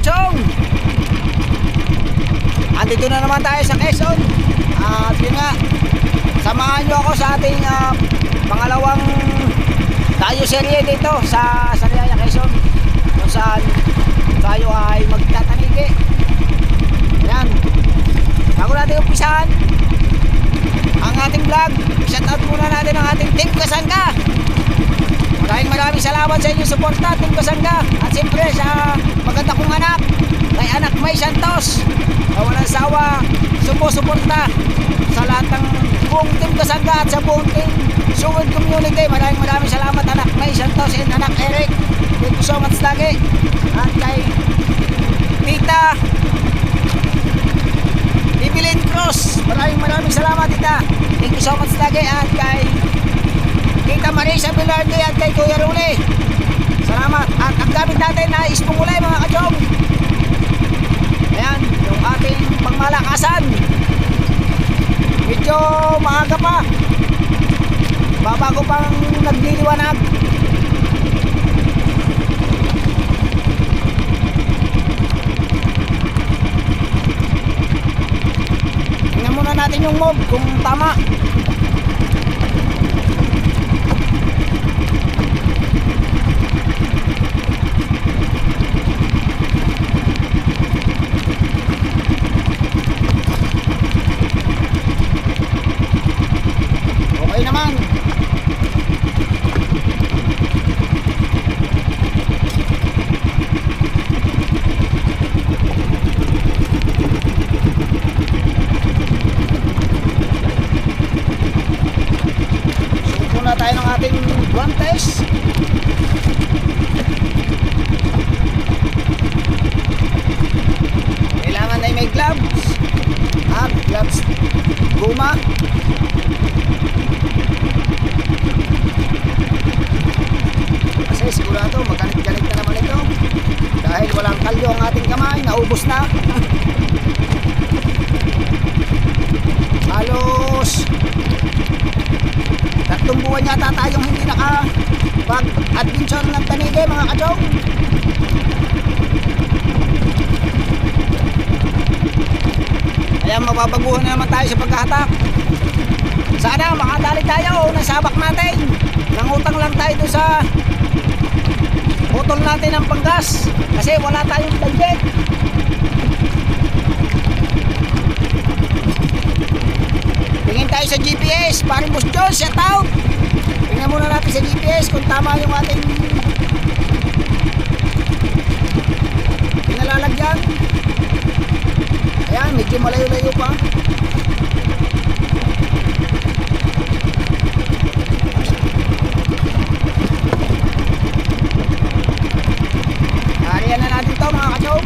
kachong. Andito na naman tayo sa Quezon. At yun nga, samahan nyo ako sa ating pangalawang tayo serye dito sa Sariaya, Quezon, kung saan tayo ay magtatanigi. Ayan, bago natin umpisahan ang ating vlog, shoutout muna natin ang ating Team Kasangga. Maraming salamat sa inyong suporta, Team Kasangga. At siyempre sa maganda kong anak, kay anak May Santos, na walang sawa sumusuporta sa lahat ng buong Team Kasangga at sa buong Team Suwid Community. Maraming salamat anak May Santos and anak Eric. Thank you so much lagi. At kay Tita Evelyn Cruz, maraming salamat tita. Thank you so much lagi. At kay Tita Marisa Velarde at kay Kuya Ruli, salamat. At ang gamit natin na ispungulay mga kachong. Ayan, yung ating pangmalakasan. Medyo maaga pa, babago pang nagliliwanag. Tingnan muna natin yung mob kung tama. Okay naman. Suko na tayo ng ating guantes. Kailangan ay may gloves. Gloves guma. Kasi sigurado magalit-galit na naman ito dahil walang kalyo ang ating kamay, naubos na. Halos 3 buwan yata tayong hindi nakapag-adventure ng tanige mga kachong. Kaya mababaguhan na naman tayo sa paghahatak. Sana makadali tayo o nasabak natin. Nangutang lang tayo doon sa utol natin ng panggas kasi wala tayong budget. Tingin tayo sa GPS. Paring Boss John, shout out. Tingnan muna natin sa GPS kung tama yung ating pinalalagyan. Ayan, medyo malayo-layo pa. Ariyan na natin ito mga kachong.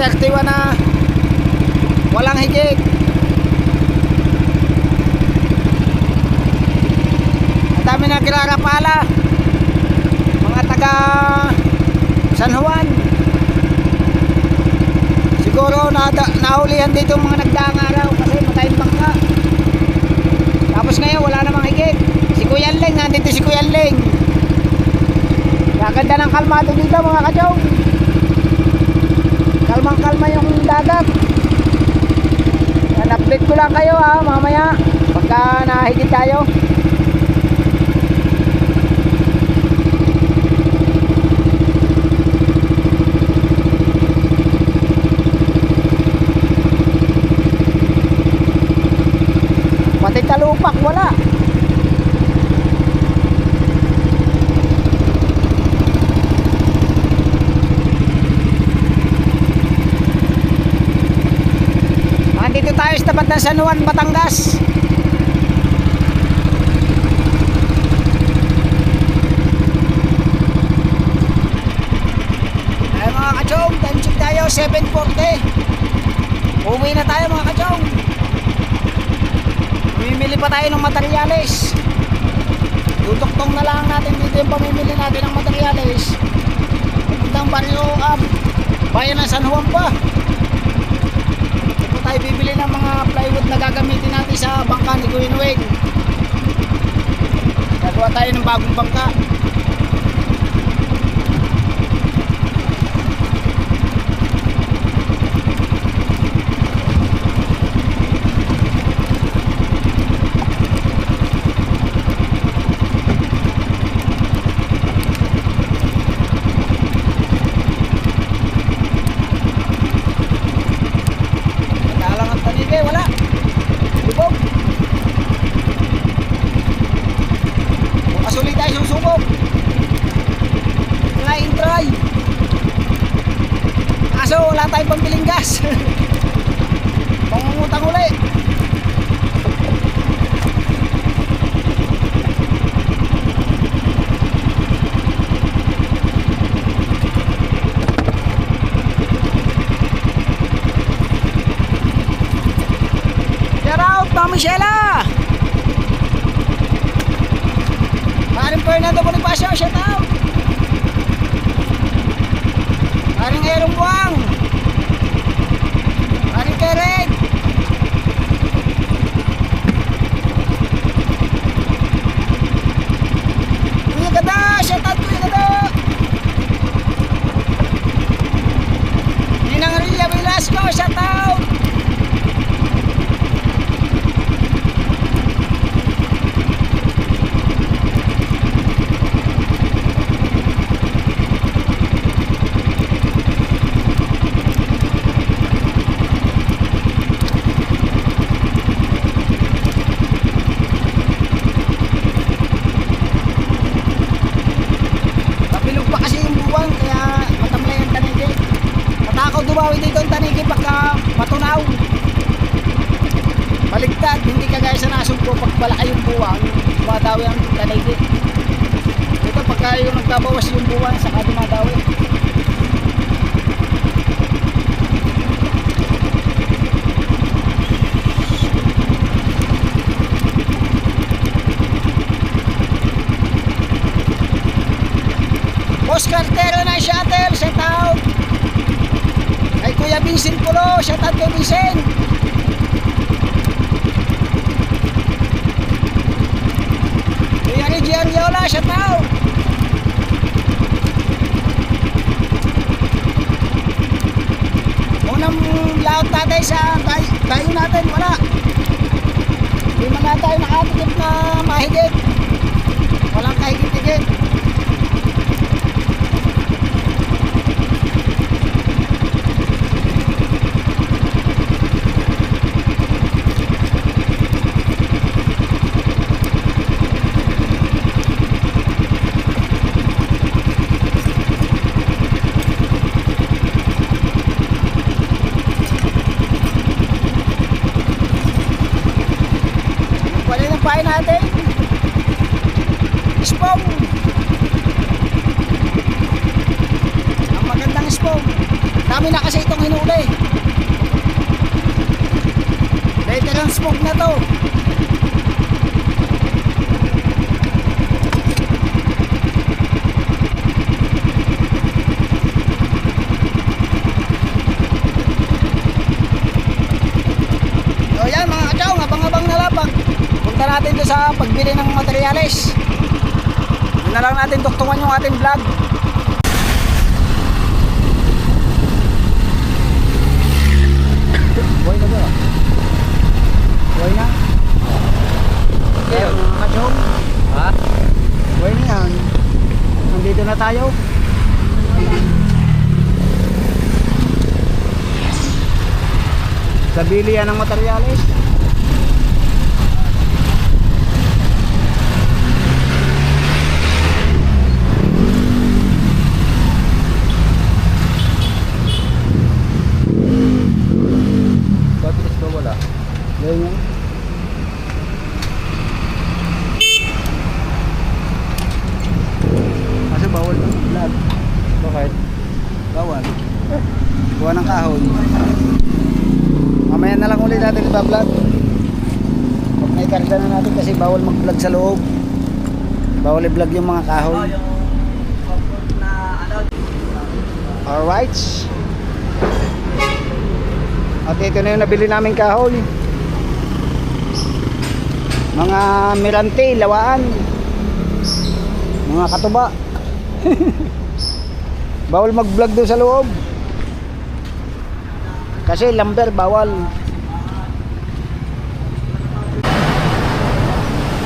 31 na walang higit. Ang dami na kirarapala, mga taga San Juan. Siguro nahulihan dito mga nagdaang araw kasi matayong bangka. Tapos ngayon wala namang higit. Si Kuya Leng, nandito si Kuya Leng. Kaganda ng kalmado dito mga kachong. Kalmang kalma yung dagat. Yan, update ko lang kayo ha mamaya pagka nahigit tayo. Pati talupak wala. Dito tayo sa tapat ng San Juan, Batangas. Ay mga kachong, time check tayo 7:40. Uwi na tayo mga kachong. Mamimili pa tayo ng materyales. Tutuktong na lang natin dito yung pamimili natin ng materyales. Puntang Barrio bayan ng San Juan pa. Tayo bibili ng mga plywood na gagamitin natin sa bangka ni Kuya Weng. Gagawa tayo ng bagong bangka. Wala. Lubog. Kasuli tayo yung subok. Line dry. Kaso wala tayong pambiling gas. Pangungutang uli. Mami Sheila, Paring Fernando Bonifacio, shout out. Paring Erong Buang, Paring Keret, Kuya Gada, shout out Kuya Gada. Ninang Ria Velasco, shout out. Dumawi dito ang tanigi pagka matunaw. Baligtad, hindi kagaya sa nasumpo pag malaki yung buwang, dumadawi ang tanigi. Ito pagka yung nagbabawas yung buwang, saka dumadawi. Oscar Tero na shuttle, set out. Ay Kuya Vincent Pulo, shout out kay Vincent. Kuya Reggie Ariola, shout out. Unang laot natin sa tayo natin, wala. Hindi man na tayo nakatikip na mahigit. Walang kahigit-higit. Pain natin spong, ang magandang spong. Dami na kasi itong hinuli. Veteran smoke na to. So yan mga kachaw, abang-abang na lang punta natin doon sa pagbili ng materyales. Yun na lang natin tuktungan yung ating vlog. Buhay na ba? Buhay na? Okay, mga kachaw. Ha? Buhay na yan. Nandito na tayo. Sa bilihan ng materyales. Batteries ba wala? Ganyan. Kasi bawal ng vlog. Bakit? Bawal. Buwan ng kahoy. Mamaya na lang ulit natin iba-vlog. Pag may karga na natin kasi bawal mag-vlog sa loob. Bawal i-vlog yung mga kahoy. Alright. At ito na yung nabili namin kahoy. Mga mirante, lawaan. Mga katuba. Bawal mag-vlog doon sa loob. Kasi lumber bawal.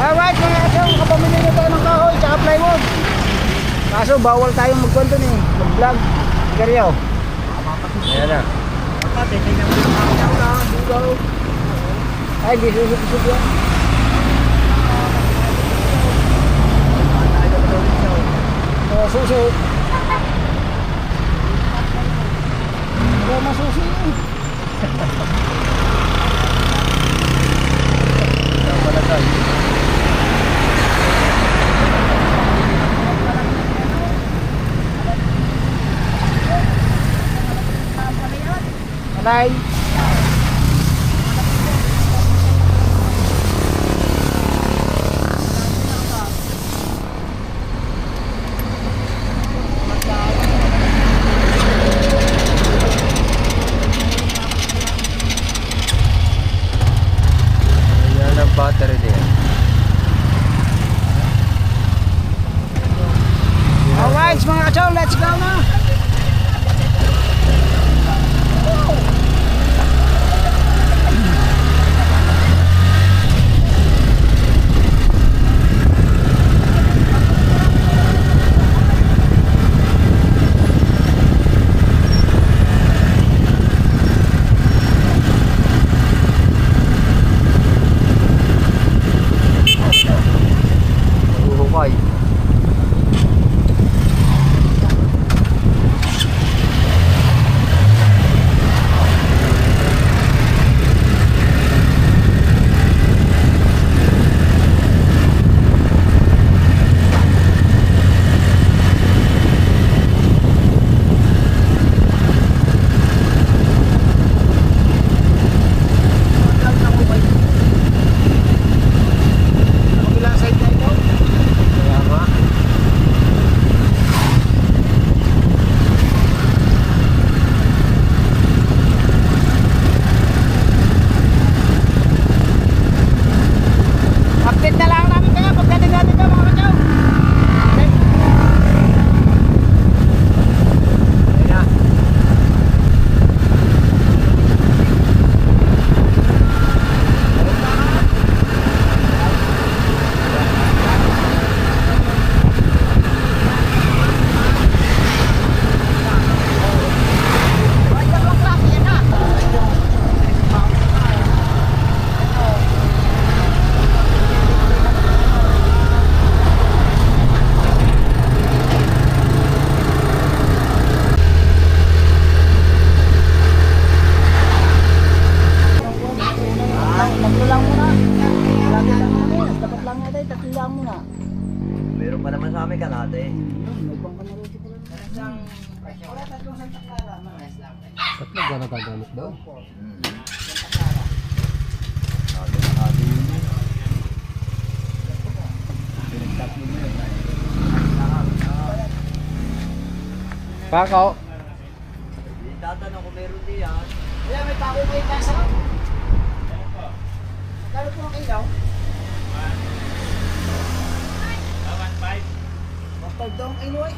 Alright mga kasaw, kapamili na tayo ng kahoy tsaka plywood. Kaso bawal tayong magkwento ni mag-vlog. Garyo. Ayan na. Ay, di susuk-susuk yan. Susuk. Kaya masusi yun. Alay. Battery din. Alright mga kachaw, let's go na. Meron pa naman sa amin kalate. May pang kamaruti pa rin. Wala tatlong Santa Clara, manas lang. Tatlo ba nagagamit doon? Pakaw. Tatanong kung meron din yan. Kaya may pako kayo kasa. Kano po ang ilaw? 1.5 daw ang ilaw eh.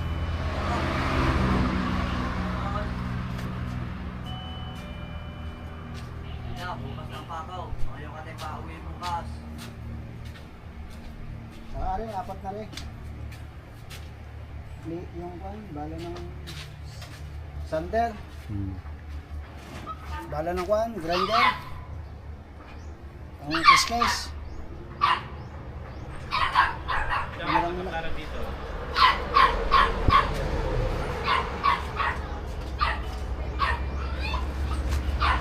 Kaya, bukas ng pakaw. Ayaw ka tayo pauwi bukas. Saka rin, apat na rin. Yung kan, bala ng sander, bala ng kan, grinder, ang kiskes.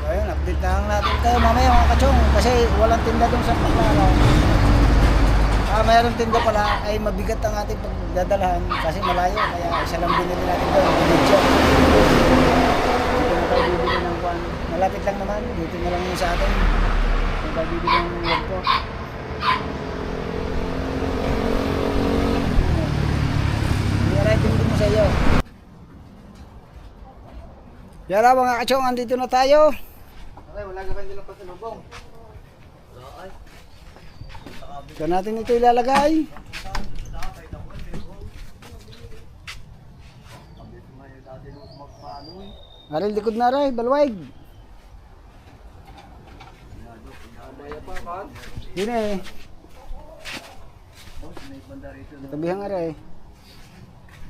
Ayun, update na lang natin kayo mamaya mga kachong kasi walang tinda dun sa Paklaraw. Mayroong tinda pala ay mabigat ang ating pagdadalhan kasi malayo kaya isa lang binili natin doon. Dito na tayo bibili ng kwan. Malapit lang naman, dito na lang yun sa atin. Kung tayo bibili ng wagpo. I-writing din mo sa iyo. Yara mga kachong, andito na tayo. Okay, wala ka ba nila pasalubong? Saan natin ito ilalagay? Aril likod na rin, balwag. Yun eh. Tabihan nga rin.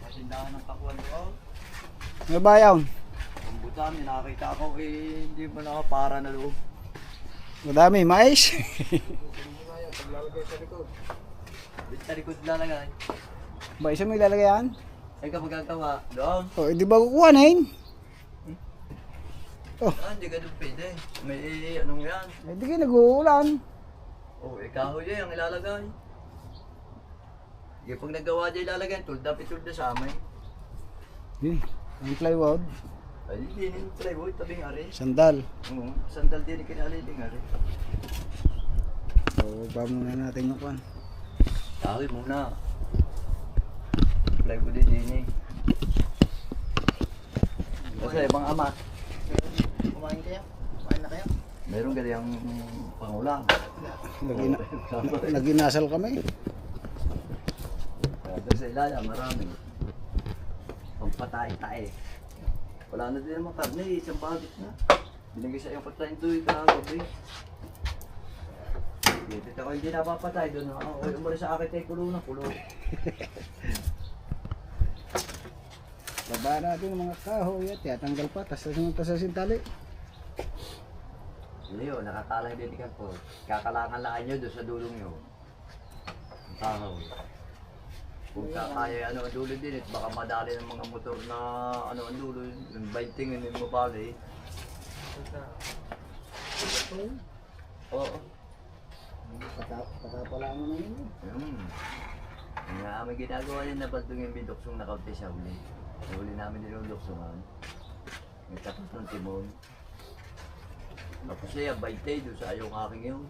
Masindahan ng pakuan doon. May bayaw. Ang buta, may nakakita ako hindi mo nakapara na loob. Madami, mais. Sa likod lalagay. Ba, isa mo ilalagay yan? Ay ka magagawa. Doon. O, di ba kukuha na yun? Hindi ka doon pwede. May anong yan. Hindi kayo nag-uulan. Kahoy yan ang ilalagay. Pag nagawa dyan ilalagay, tulda sa amay. Ang plywood. Ay, hindi yung plywood, tabing ari. Sandal. Oo, sandal din yung kinaliling ari. So, ba muna natin yung kwan. Kahoy muna. Plywood din eh. Kasi ibang ama. Kumain kayo? Kumain na kayo? Meron ganyang pangulang. Naginasal kami. Doon sa ilalim, marami. Pampatay-tay. Wala na din naman karne, isang bagit na. Binigay sa iyong pagkain doon kagabi. Dito ako hindi napapatay doon. Ako umalis sa akin tayo kulo na kulo. Baba natin yung mga kahoy at tiyatanggal pa. Tas sa sintali. Hindi yun, nakatalang din ka po. Kakalangan lang nyo doon sa dulong yun. Ang kahoy. Kung kaya ang dulo din, baka madali ng mga motor na ang dulo, yung biting, hindi mo bali. Oo. Patapala mo na yun. Yung aming ginagawa niya na baldong yung bidoksong nakaunti sa huli. Sa huli namin din yung luksongan. May tapos ng timon. Tapos siya, baitay doon sa ayong aking yun.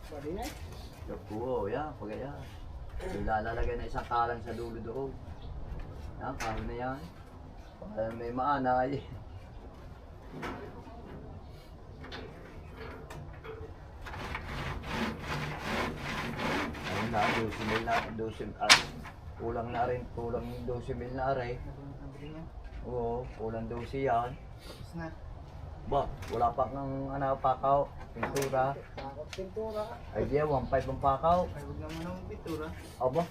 Pwede na? Oo, yan, pagaya. Lalagay na isang kalang sa dulo doon. Yan, kahoy na yan. Para may maanay. Ayun na, 12 mil na, 12 kulang na rin, kulang 12 mil na rin. Oo, kulang 12 yan. Ba, wala pa ng pakaw, pintura. Pintura. Ay diya, 1.5 ang pakaw. Ay, huwag naman ang pintura. Aba,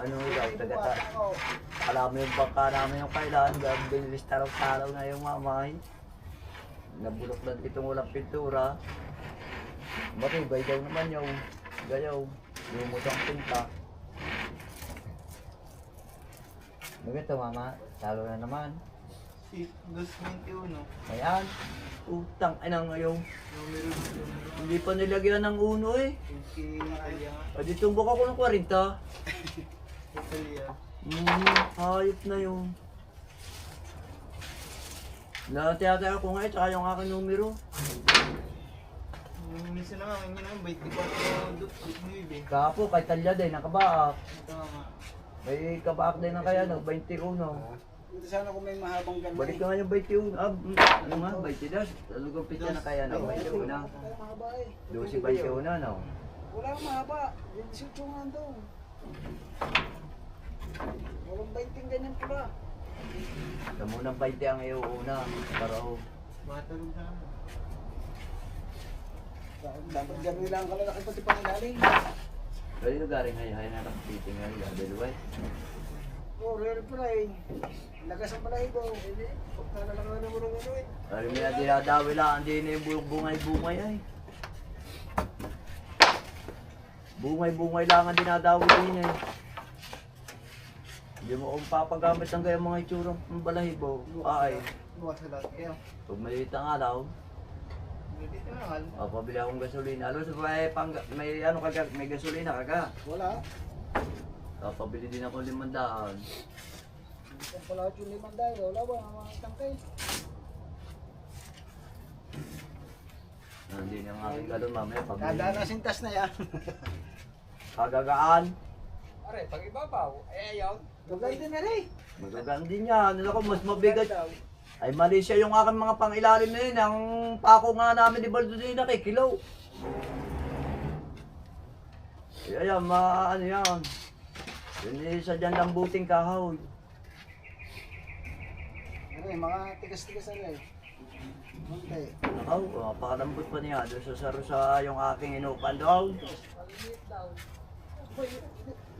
ano yung tagata? Alam mo yung bangka namin yung kailan, bilis taraw-taraw na yung mamay. Nabulok lang itong walang pintura. Matibay daw naman yung gayaw, lumot ang pinta. Maganda mama, talo na naman. 221. Ayan, utang inang ngayon. Hindi pa nilagyan ng uno eh. Adi tumbok ako ng 40. Hayop na yun. Natiyataya ko nga tsaka yung aking numero. Yung minsan naman, yun naman, 24.9. Kapo, kay Talya din, nakabaak. Tama. May kabaak din na kaya, no? 21. Ito sana kung may mahabang ganun. Balik ka nga yung 21. Ano nga, 22. Lugupit ka na kaya, no? 21. Mahaba eh. 12-21, no? Wala kang mahaba. 18 nga doon. Walang 20 ganyan pula. Sa munang 20 ang iuuna. Para ho. Matulog na naman. Dapat gano'n lang kalalaki pati pangilalim. Kaya lugaring hay na nakapiting nga nila. Dalawa eh. Oh, real pala eh. Lagas ang balahibo. Nalalangan mo ng ano eh. Alam niya, dinadawi lang. Hindi na yung bungay-bungay ay. Bungay-bungay lang ang dinadawi din eh. Hindi mo kung papagamit ng gaya mga itsurang balahibo. Ay, Bukas sa lahat kayo. pag maliit ang alaw, Hindi na naman. pabili akong gasolina. Alam sa may ano kaga, may gasolina kaga. Wala. Pabili din ako 500. Kung pala yung 5 dahil, wala ba ang mga tangkay? Hindi na ang aking galon mamaya. Pabili. Dadaan ang sintas na yan. Kagagaan. Are, pag ibabaw, eh ayaw. Gagay din na rin. Magagaan din yan. Ano ko, mas mabigat. Ay mali siya yung aking mga pangilalim na yun. Ang pako nga namin ni Baldo din nakikilaw. Ayan, ano yan. Yun isa dyan lambuting kahoy. Ano eh, mga tigas-tigas na rin. Munti. Nakaw, pakalambot pa niya. Doon sa sarusa yung aking inupan daw.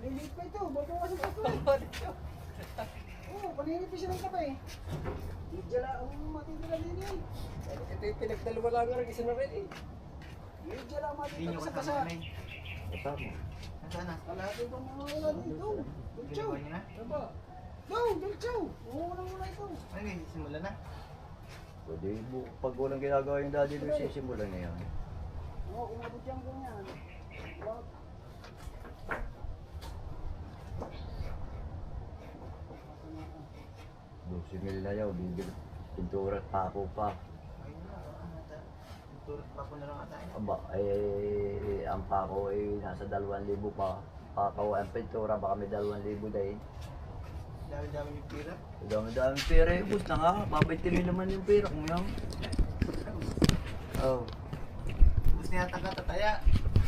Lilit pa ito, bago kasi ito. Oo, paninipis siya ng kape. Lidyala, ang matitira din yan. Ito yung pinagdalawa lang nga, isa na rin eh. Lidyala, ang Hindi nyo matitira sa kasama kasa. na eh. Kasama. Nasaan na? Kalahati pang mga wala dito. Dulcew. Ginawa nyo na? Diba? No, Dulcew. Umuuna muna ito. Ano yun? Simula na? Pwede, pag walang ginagawa yung daddy doon, sisimulan na yan. Oo, umabot yan ganyan. Wag. Doon si Milayaw, bibili. Pintura at pako pa. Ayun na. Turot pa po na lang ata. Aba, eh, ang pako ay nasa 2,000 pa. Pakaw ang pintura, baka may 2,000 dahil. Dami-dami yung pira. Dami-dami pera eh, bus na nga. Babaitin naman yung pera kung yan. Oh. Gusto niya tataya.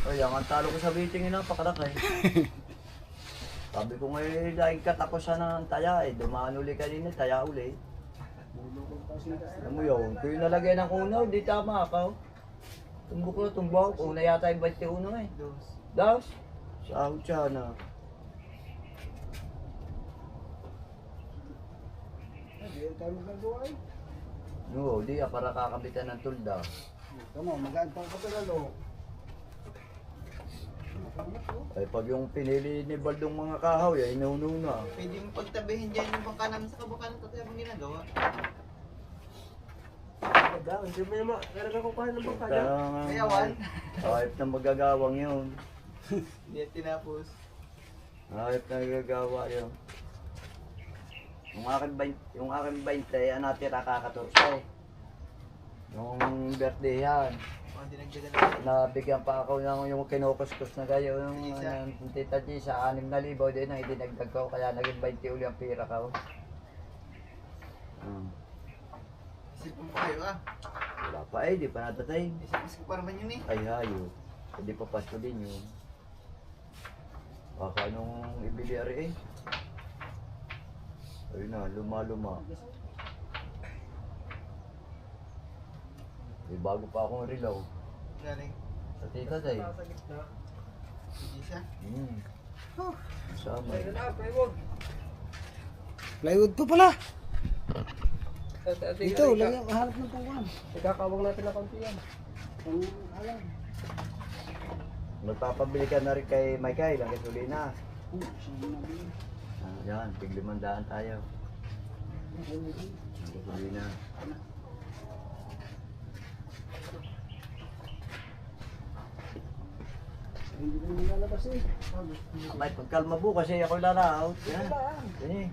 Ay, ang talo ko sa meeting yun, napakalaki. Sabi ko ngayon, dahil katapusan ng taya eh. Dumaan uli kanina, taya uli. Alam mo yun, kung yung nalagay ng unaw, di tama ako. Tumbok na tumbok, una yata yung 21 eh. Dos. Das, sahod siya na. Hindi yan tayo magagawa eh. No, di para kakabitan ng tulda. Ito mo, magaan pang kapagalo. Ay pag yung pinili ni Baldong mga kahoy, ay inuno na. Pwede mo pagtabihin dyan yung bangka namin sa kabaka ng tatay mong ginagawa. Hindi mo naman, kaya kukuha ng bangka Kaya dyan. nga, Mayawan. Ayop na magagawang yun. Hindi yan tinapos. Ayop na magagawa yun. Yung aking 20, natira kakatorsa eh. Nung birthday yan. Mga dinagdagan na. Nabigyan pa ako ng yung kinukuskus na kayo, yung tita G sa 6,000 din ang idinagdag ko, kaya naging 20 uli ang pira ko. Isipin po kayo ah. Wala pa eh, di pa natatay. Isip ko pa naman yun eh. Ay hayo, hindi pa pasto din yun. Baka nung ibili ari eh. Ayun na, luma-luma. May bago pa akong rilaw. Galing. Sa tita day. Sa gitna. Hindi siya. Sama. Ayun na, plywood. Plywood pa pala. Ito, Dito, lagyan, mahanap ng pangwan. ikakawang natin na konti yan. Pang, alam. Magpapabili ka na rin kay Michael ang gasolina. Siya na nabili. Yan, tig 500 tayo. Ang gasolina. Hindi ko nilalabas eh. May pagkalma po kasi ako lalaot. Yan. Yan eh.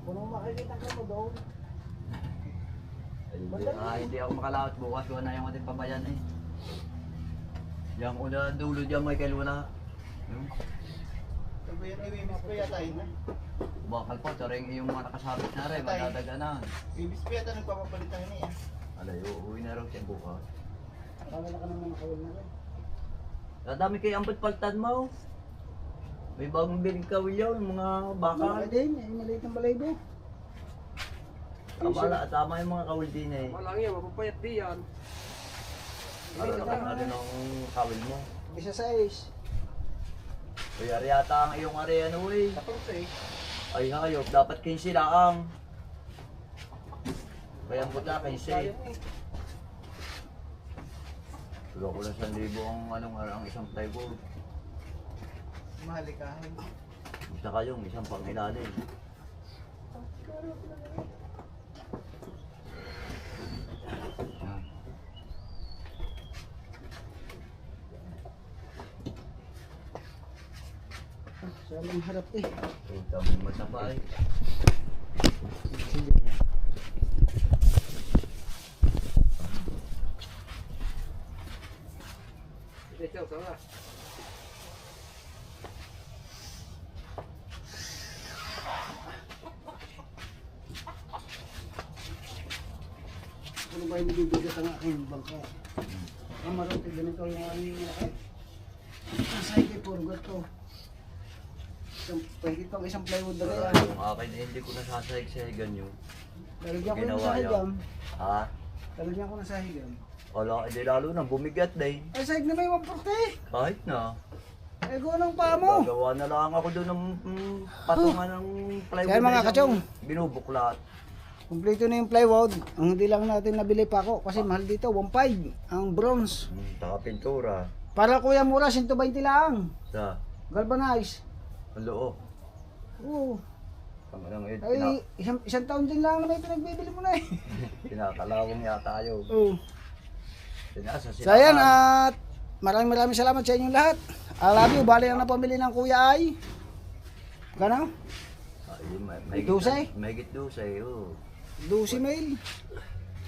Kung makikita ka mo doon, Hindi ako makalawat bukas. Wala na yung ating pabayan eh. Yang una dulo dyan, Michael, wala. Sabi yun, ibibis pa yata yun. Bakal po, taring yung mga nakasabit na rin, madadaganan. Ibibis pa yata nagpapapalitan niya. Alay, uuwi na raw siya bukas. Wala ka naman nakawal na rin. Dadami kayo ambot paltan mo. May bagong biling kawil yun, mga bakal. din, ay maliit ng balayibo. Tama yung mga kawil din eh. Walang yan, mapapayat di yan. Ano nung kawil mo? Isa sa is. Kaya yata ang iyong area ano eh. 14. Ay hayop, dapat 15 lang. Kaya mo ta 15. Tulo ko lang 1,000 ang isang plywood. Mahalikahin. Isa kayong isang pang ilalim. Sa alang harap eh. Ito kami masabay. Sige niya. Hindi, Chow, sama. Ano ba yung nabibigat ang aking bangka? Ang marote, ganito yung aming laki. Nasa ikay, puro gato. Pwede pang isang plywood na Para kaya. yung akin hindi ko nasasahig-sahigan yun. Lalagyan ko yung Ginawa sahigam. Ha? Lalagyan ko ng sahigam. Wala, hindi lalo na bumigat din. Ay, sahig na may 140. Kahit na. Ay, go ng paa mo. Gagawa na lang ako doon ng patungan ng plywood. Kaya mga na isang kachong. Binubuklat. Kumpleto na yung plywood. Ang hindi lang natin nabili pa ako kasi mahal dito, 1.5 ang bronze. Taka pintura. Para kuya mura, 120 lang. Sa, Galvanize. ang loob. Oo. Ang anong Ay, isang taon din lang na may pinagbibili mo na eh. pinakalawang yata yun. Oo. Sinasa So ayan, at maraming salamat sa inyong lahat. I love you. Bali ang napamili ng kuya ay gano? Dusay? Mahigit dusay, oo. 12 mail.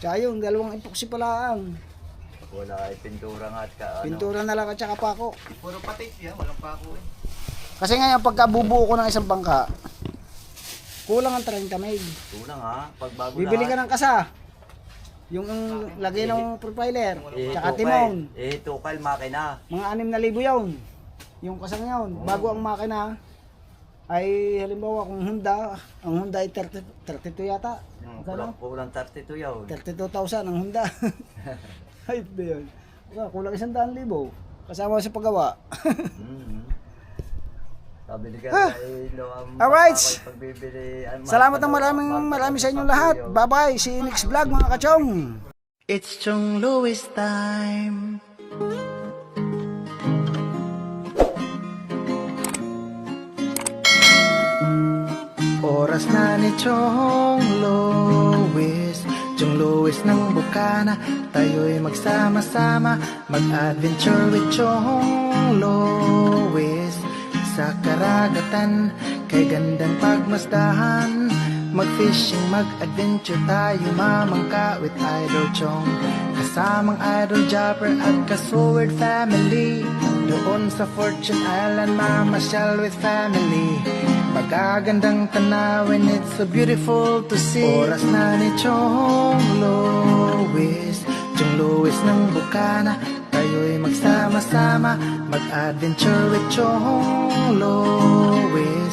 Tsaka yung dalawang epoxy pala ang Wala ay pintura nga at ano. pintura na lang at saka pako. Puro patik yan, walang pako eh. Kasi ngayon pagka bubuo ko ng isang bangka, kulang ang 30 mail. Kulang ha, pag bago Bibili ka ng kasa. Yung lagay ng profiler, tsaka timon. Tukal makina. Mga 6,000 yun. Yung kasang yun. Bago ang makina, ay halimbawa kung Honda, ang Honda ay 32 yata. Kulang 32 yun. 32,000 ang Honda. Ayun ba yun? Kulang 100,000. Kasama sa paggawa. Sabi ni Alright. pagbibili. Salamat ng maraming sa inyong lahat. Bye-bye. See you next vlog mga kachong. It's Chong Louis time. Oras na ni Chong Louis, Chong Louis ng Bukana. Tayo'y magsama-sama, mag-adventure with Chong Louis. Sa karagatan, kay gandang pagmasdahan, mag-fishing, mag-adventure tayo, mamangka with Idol Chong. Kasamang Idol Jopper at Kasword family, doon sa Fortune Island, mamasyal with family. Magagandang tanawin, it's so beautiful to see. Oras na ni Chong Louis, Chong Louis ng Bukana. Tayo'y magsama-sama, mag-adventure with Chong Louis.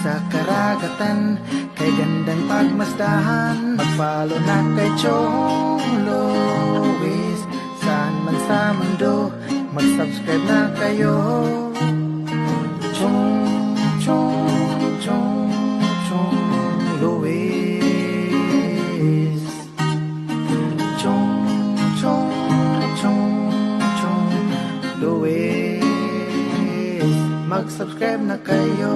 Sa karagatan, kay gandang pagmasdahan, mag-follow na kay Chong Louis. Saan man sa mundo, mag-subscribe na kayo. Chong Louis. Chong Louis. Mag-subscribe na kayo.